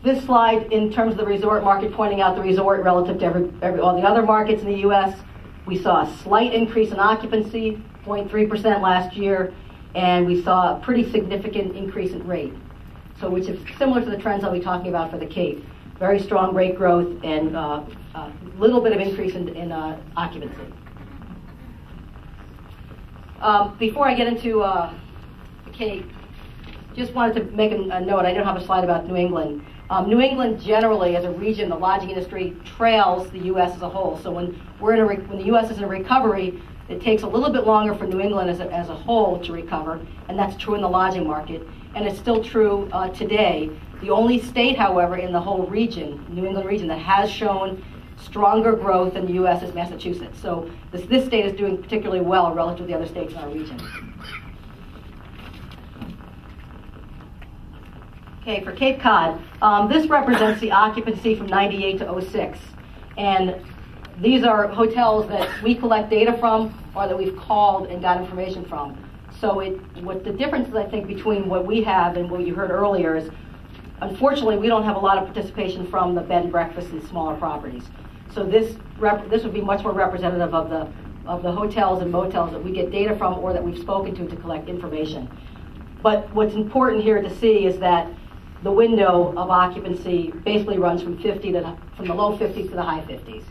This slide, in terms of the resort market, pointing out the resort relative to all the other markets in the U.S., we saw a slight increase in occupancy, 0.3% last year, and we saw a pretty significant increase in rate. So which is similar to the trends I'll be talking about for the Cape. Very strong rate growth and a little bit of increase in occupancy. Before I get into the Cape, just wanted to make a note. I don't have a slide about New England. New England generally, as a region, the lodging industry trails the U.S. as a whole. So when the U.S. is in a recovery, it takes a little bit longer for New England as a whole to recover, and that's true in the lodging market. And it's still true today. The only state, however, in the whole region, New England region, that has shown stronger growth in the U.S. is Massachusetts. So this state is doing particularly well relative to the other states in our region. Okay, for Cape Cod, this represents the occupancy from 98 to 06. And these are hotels that we collect data from or that we've called and got information from. So what the difference is, I think, between what we have and what you heard earlier is, unfortunately, we don't have a lot of participation from the bed and breakfast and smaller properties. So this would be much more representative of the hotels and motels that we get data from or that we've spoken to collect information. But what's important here to see is that the window of occupancy basically runs from the low 50s to the high 50s.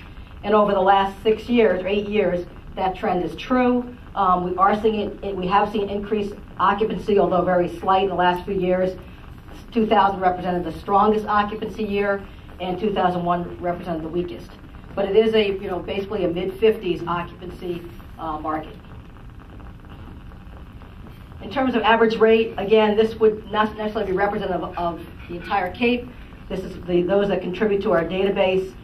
And over the last 6 years or 8 years, that trend is true. We have seen increased occupancy, although very slight in the last few years. 2000 represented the strongest occupancy year, and 2001 represented the weakest. But it is basically a mid-50s occupancy market. In terms of average rate, again, this would not necessarily be representative of the entire Cape. This is those that contribute to our database.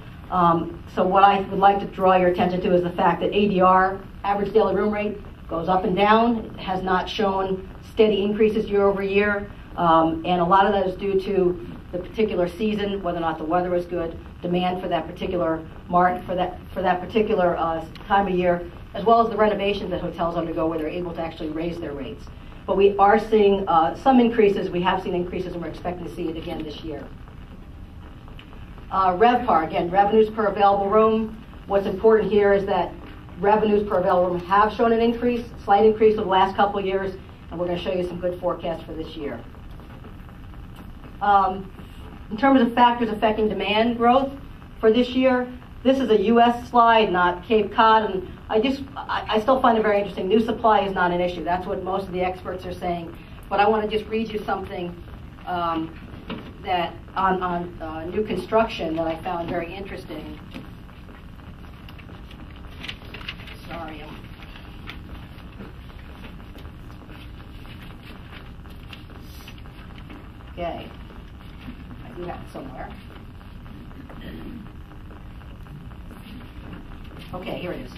So what I would like to draw your attention to is the fact that ADR, average daily room rate, goes up and down. It has not shown steady increases year over year. And a lot of that is due to the particular season, whether or not the weather was good, demand for that particular market, for that particular time of year, as well as the renovations that hotels undergo where they're able to actually raise their rates. But we are seeing some increases. We have seen increases, and we're expecting to see it again this year. RevPAR, again, revenues per available room. What's important here is that revenues per available room have shown an increase, slight increase over the last couple of years, and we're going to show you some good forecasts for this year. In terms of factors affecting demand growth for this year, this is a U.S. slide, not Cape Cod, and I still find it very interesting. New supply is not an issue. That's what most of the experts are saying. But I want to just read you something that on new construction that I found very interesting. Sorry. Okay. I do have it somewhere. Okay, here it is.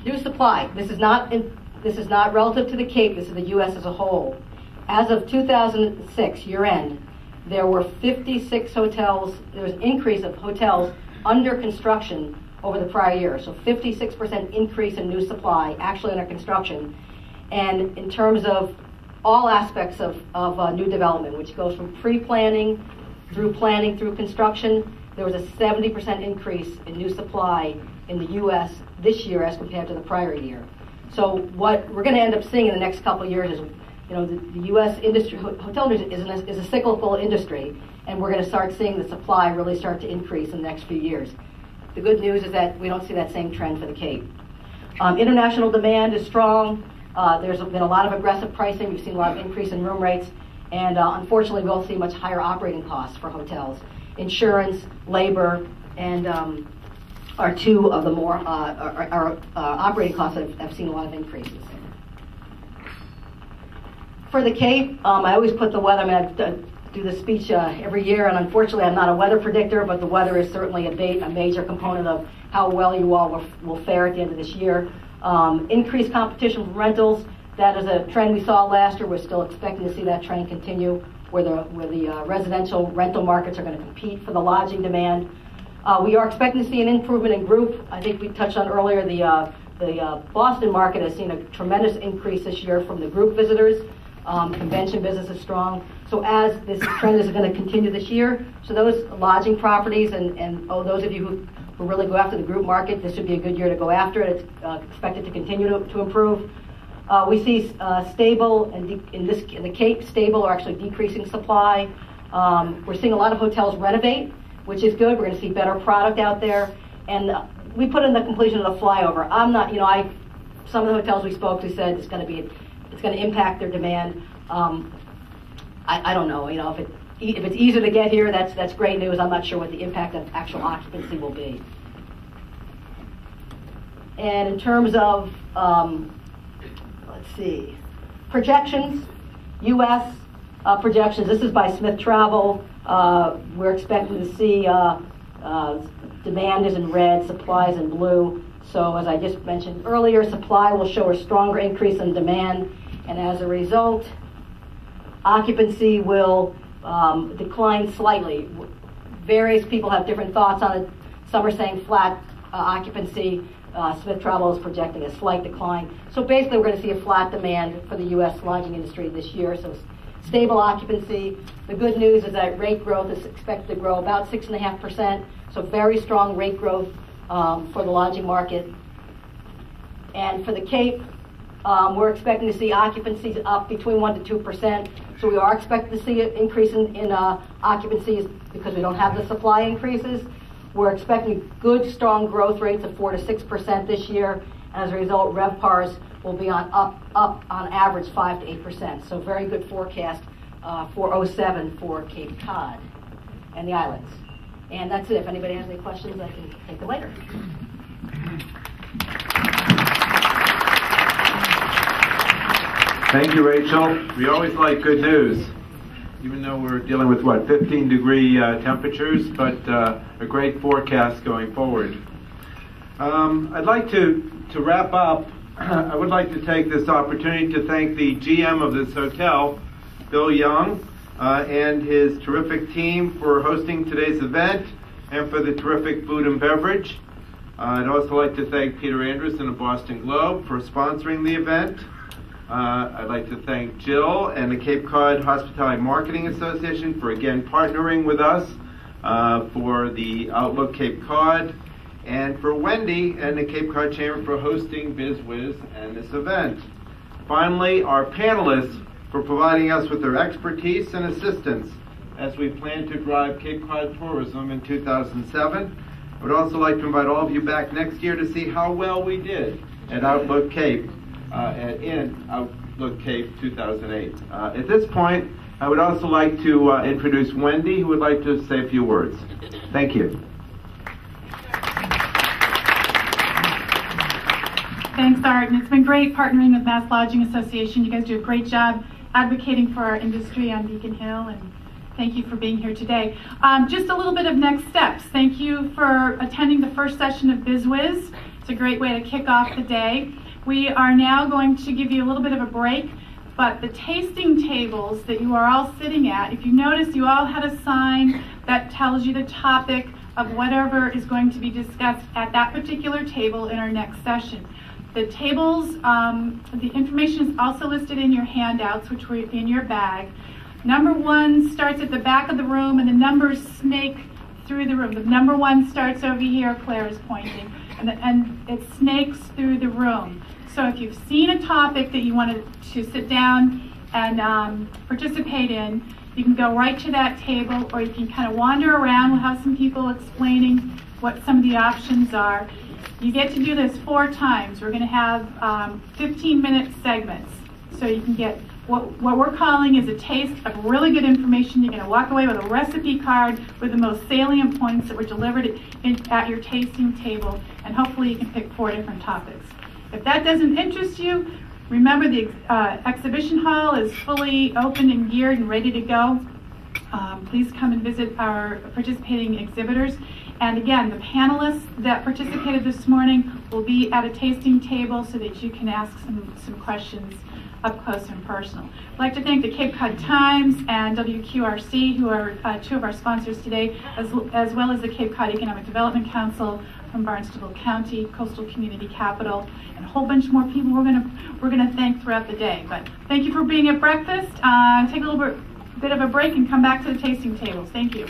New supply. This is not relative to the Cape. This is the U.S. as a whole. As of 2006 year end, there were 56 hotels. There was an increase of hotels under construction over the prior year. So 56% increase in new supply actually under construction. And in terms of all aspects of new development, which goes from pre-planning through construction, there was a 70% increase in new supply in the U.S. this year as compared to the prior year. So what we're going to end up seeing in the next couple of years is, the U.S. industry, hotel industry is a cyclical industry, and we're going to start seeing the supply really start to increase in the next few years. The good news is that we don't see that same trend for the Cape. International demand is strong. There's been a lot of aggressive pricing. We've seen a lot of increase in room rates, and unfortunately, we'll see much higher operating costs for hotels. Insurance, labor, and are two of the more operating costs that have seen a lot of increases. For the Cape, I always put the weather. I do this speech every year, and unfortunately, I'm not a weather predictor, but the weather is certainly a major component of how well you all will fare at the end of this year. Increased competition from rentals. That is a trend we saw last year. We're still expecting to see that trend continue, where the residential rental markets are going to compete for the lodging demand. We are expecting to see an improvement in group. I think we touched on earlier the Boston market has seen a tremendous increase this year from the group visitors. Convention business is strong. So as this trend is going to continue this year, so those lodging properties and those of you who really go after the group market, this would be a good year to go after it. It's expected to continue to improve. We see stable, and in the Cape, stable or actually decreasing supply. We're seeing a lot of hotels renovate, which is good. We're going to see better product out there. And we put in the completion of the flyover. I'm not, some of the hotels we spoke to said it's going to impact their demand. I don't know. If it's easier to get here, that's great news. I'm not sure what the impact of actual occupancy will be. And in terms of let's see, projections, U.S. Projections. This is by Smith Travel. We're expecting to see demand is in red, supply is in blue. So as I just mentioned earlier, supply will show a stronger increase in demand, and as a result, occupancy will decline slightly. Various people have different thoughts on it. Some are saying flat occupancy. Smith Travel is projecting a slight decline. So basically, we're going to see a flat demand for the U.S. lodging industry this year. So stable occupancy. The good news is that rate growth is expected to grow about 6.5%. So very strong rate growth for the lodging market. And for the Cape, we're expecting to see occupancies up between 1% to 2%. So we are expecting to see an increase in occupancies because we don't have the supply increases. We're expecting good, strong growth rates of 4% to 6% this year. And as a result, RevPARs will be up on average 5% to 8%. So very good forecast for 07 for Cape Cod and the islands. And that's it. If anybody has any questions, I can take them later. Thank you, Rachel. We always like good news, even though we're dealing with, 15-degree temperatures, but a great forecast going forward. I'd like to wrap up. I would like to take this opportunity to thank the GM of this hotel, Bill Young, and his terrific team for hosting today's event and for the terrific food and beverage. I'd also like to thank Peter Anderson of Boston Globe for sponsoring the event. I'd like to thank Jill and the Cape Cod Hospitality Marketing Association for again partnering with us for the Outlook Cape Cod, and for Wendy and the Cape Cod Chamber for hosting BizWiz and this event. Finally, our panelists for providing us with their expertise and assistance as we plan to drive Cape Cod tourism in 2007. I would also like to invite all of you back next year to see how well we did at Outlook Cape, in Outlook Cape 2008. At this point, I would also like to introduce Wendy, who would like to say a few words. Thank you. Thanks, Art, and it's been great partnering with Mass Lodging Association. You guys do a great job advocating for our industry on Beacon Hill, and thank you for being here today. Just a little bit of next steps. Thank you for attending the first session of BizWiz. It's a great way to kick off the day. We are now going to give you a little bit of a break, but the tasting tables that you are all sitting at, if you notice, you all had a sign that tells you the topic of whatever is going to be discussed at that particular table in our next session. The tables, the information is also listed in your handouts, which were in your bag. Number 1 starts at the back of the room, and the numbers snake through the room. The number 1 starts over here, Claire is pointing, and it snakes through the room. So if you've seen a topic that you want to sit down and participate in, you can go right to that table, or you can kind of wander around. We'll have some people explaining what some of the options are. You get to do this 4 times. We're going to have 15-minute segments, so you can get what we're calling is a taste of really good information. You're going to walk away with a recipe card with the most salient points that were delivered at your tasting table, and hopefully you can pick 4 different topics. If that doesn't interest you, remember the exhibition hall is fully open and geared and ready to go. Please come and visit our participating exhibitors. And again, the panelists that participated this morning will be at a tasting table so that you can ask some questions up close and personal. I'd like to thank the Cape Cod Times and WQRC, who are 2 of our sponsors today, as well as the Cape Cod Economic Development Council from Barnstable County, Coastal Community Capital, and a whole bunch more people we're gonna thank throughout the day. But thank you for being at breakfast. Take a little bit of a break and come back to the tasting tables. Thank you.